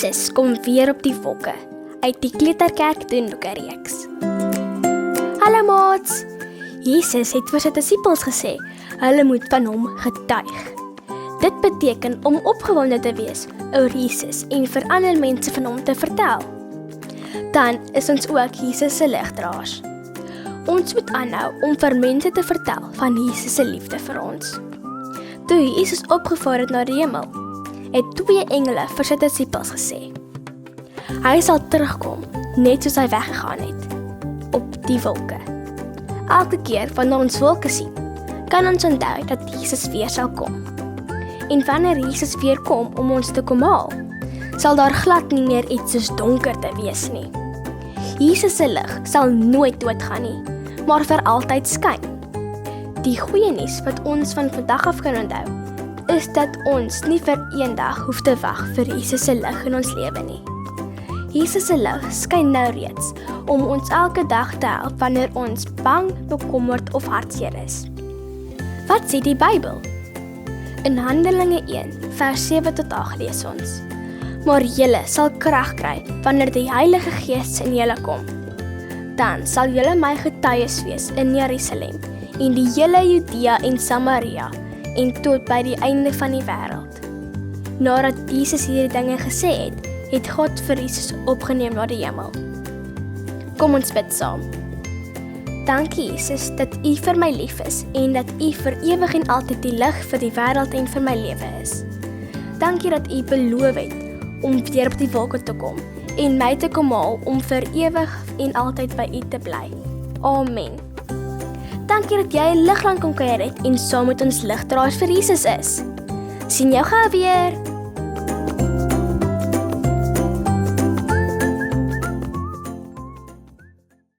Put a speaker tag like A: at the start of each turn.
A: Jesus kom weer op die wolke uit die Kleuterkerk Doenboekereeks. Hallo maats! Jesus het vir sy disippels gesê, hulle moet van hom getuig. Dit beteken om opgewonde te wees oor Jesus en vir ander mense van hom te vertel. Dan is ons ook Jesus se ligdraers. Ons moet aanhou om vir mense te vertel van Jesus se liefde vir ons. Toe Jesus opgevaar het na die hemel, het 2 engele vir sy disippels gesê, hy sal terugkom, net soos hy weggegaan het, op die wolke. Elke keer wanneer ons wolke sien, kan ons onthou dat Jesus weer sal kom. En wanneer Jesus weer kom om ons te kom haal, sal daar glad nie meer iets soos donker te wees nie. Jesus se lig sal nooit doodgaan nie, maar vir altyd skyn. Die goeie nuus wat ons van vandag af kan onthou, is dat ons nie vir eendag hoef te wag vir Jesus se lig in ons lewe nie. Jesus se lig skyn nou reeds om ons elke dag te help wanneer ons bang, bekommerd of hartseer is. Wat sê die Bybel? In Handelinge 1 vers 7 tot 8 lees ons, maar julle sal krag kry wanneer die Heilige Gees in julle kom. Dan sal julle my getuies wees in Jerusalem en die hele Judea en Samaria en tot by die einde van die wêreld. Nadat Jesus hierdie dinge gesê het, het God vir Jesus opgeneem na die hemel. Kom ons bid saam. Dankie Jesus dat U vir my lief is en dat U vir ewig en altyd die lig vir die wêreld en vir my lewe is. Dankie dat U beloof het om weer op die wolke te kom en my te kom haal om vir ewig en altyd by U te bly. Amen. Dankie dat jy 'n ligland kom kuier het en saam met ons ligdraers vir Jesus is. Sien jou gou weer.